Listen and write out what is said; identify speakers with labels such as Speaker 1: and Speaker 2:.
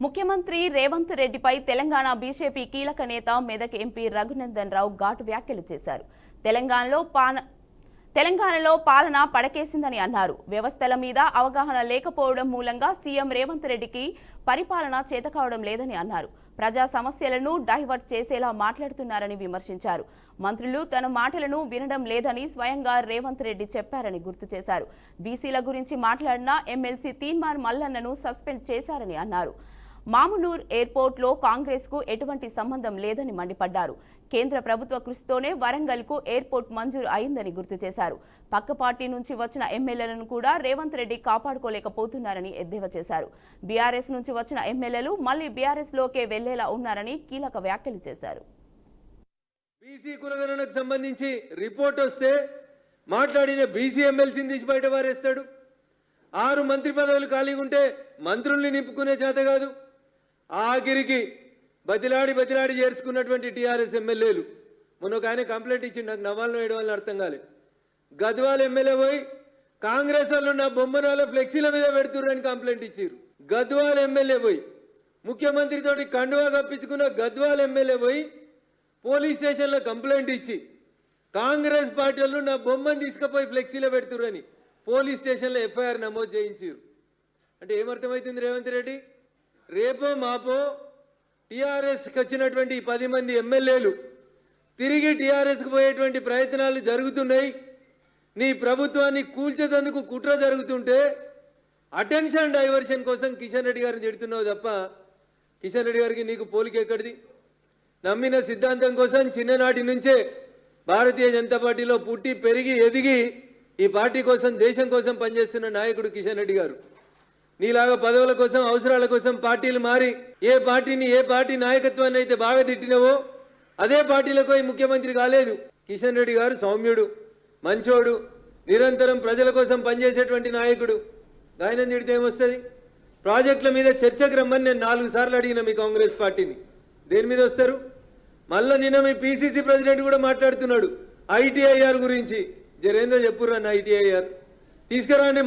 Speaker 1: ముఖ్యమంత్రి రేవంత్ రెడ్డిపై తెలంగాణ బీజేపీ కీలక నేత మెదక్ ఎంపీ రఘునందన్ రావు ఘాటు వ్యాఖ్యలు చేశారు. తెలంగాణలో పాలన పడకేసిందని అన్నారు. వ్యవస్థల మీద అవగాహన లేకపోవడం మూలంగా సీఎం రేవంత్ రెడ్డికి పరిపాలన చేతకావడం లేదని అన్నారు. ప్రజా సమస్యలను డైవర్ట్ చేసేలా మాట్లాడుతున్నారని విమర్శించారు. మంత్రులు తన మాటలను వినడం లేదని స్వయంగా రేవంత్ రెడ్డి చెప్పారని గుర్తు చేశారు. బీసీల గురించి మాట్లాడిన ఎమ్మెల్సీ తీన్మార్ మల్లన్నను సస్పెండ్ చేశారని అన్నారు. మామునూర్ ఎయిర్పోర్ట్లో కాంగ్రెస్ కు ఎటువంటి సంబంధం లేదని మండిపడ్డారు. కేంద్ర ప్రభుత్వ కృషితోనే వరంగల్ కు ఎయిర్పోర్ట్ మంజూరు అయిందని గుర్తు చేశారు. పక్క పార్టీ నుంచి వచ్చిన ఎమ్మెల్యేలను కూడా రేవంత్ రెడ్డి కాపాడుకోలేకపోతున్నారని ఎద్దేవా చేశారు. బీఆర్ఎస్ నుంచి వచ్చిన ఎమ్మెల్యేలు మళ్లీ బీఆర్ఎస్ లోకే వెళ్లేలా ఉన్నారని కీలక వ్యాఖ్యలు చేశారు.
Speaker 2: బీసీ కులగణనకు సంబంధించి రిపోర్ట్ వస్తే మాట్లాడిన బీసీ ఎమ్మెల్సీని తీసి బయట వారేస్తాడు. 6 మంత్రి పదవులు ఖాళీగా ఉంటే మంత్రుల్ని నింపుకునే చేత కాదు. ఆఖరికి బతిలాడి చేర్చుకున్నటువంటి టీఆర్ఎస్ ఎమ్మెల్యేలు మొన్న ఒక ఆయన కంప్లైంట్ ఇచ్చిండు. నాకు నవ్వాలను ఏడవాలని అర్థం కాలేదు. గద్వాల ఎమ్మెల్యే పోయి కాంగ్రెస్ వాళ్ళు నా బొమ్మనాల ఫ్లెక్సీల మీద పెడుతుర్రని కంప్లైంట్ ఇచ్చారు. గద్వాల ఎమ్మెల్యే పోయి ముఖ్యమంత్రితోటి కండువా కప్పించుకున్న గద్వాల ఎమ్మెల్యే పోయి పోలీస్ స్టేషన్లో కంప్లైంట్ ఇచ్చి కాంగ్రెస్ పార్టీ వాళ్ళు నా బొమ్మను తీసుకుపోయి ఫ్లెక్సీలో పెడుతుర్రని పోలీస్ స్టేషన్లో ఎఫ్ఐఆర్ నమోదు చేయించారు. అంటే ఏమర్థమవుతుంది రేవంత్ రెడ్డి? రేపో మాపో టీఆర్ఎస్కి వచ్చినటువంటి 10 మంది ఎమ్మెల్యేలు తిరిగి టీఆర్ఎస్కి పోయేటువంటి ప్రయత్నాలు జరుగుతున్నాయి. నీ ప్రభుత్వాన్ని కూల్చేందుకు కుట్ర జరుగుతుంటే అటెన్షన్ డైవర్షన్ కోసం కిషన్ రెడ్డి గారిని తిడుతున్నావు తప్ప కిషన్ రెడ్డి గారికి నీకు పోలిక ఎక్కడిది? నమ్మిన సిద్ధాంతం కోసం చిన్ననాటి నుంచే భారతీయ జనతా పార్టీలో పుట్టి పెరిగి ఎదిగి ఈ పార్టీ కోసం దేశం కోసం పనిచేస్తున్న నాయకుడు కిషన్ రెడ్డి గారు. నీలాగా పదవుల కోసం అవసరాల కోసం పార్టీలు మారి ఏ పార్టీ నాయకత్వాన్ని అయితే బాగా తిట్టినవో అదే పార్టీలకు ముఖ్యమంత్రి కాలేదు. కిషన్ రెడ్డి గారు సౌమ్యుడు, మంచోడు, నిరంతరం ప్రజల కోసం పనిచేసేటువంటి నాయకుడు. ఆయన తిడితే ఏమొస్తుంది? ప్రాజెక్టుల మీద చర్చకు రమ్మని నేను 4 సార్లు అడిగిన మీ కాంగ్రెస్ పార్టీని. దేని మీద వస్తారు? మళ్ళీ నిన్న మీ పిసిసి ప్రెసిడెంట్ కూడా మాట్లాడుతున్నాడు ఐటీఐఆర్ గురించి. జరేందో చెప్పుర్రా ఐటీఐఆర్ తీసుకురాండి.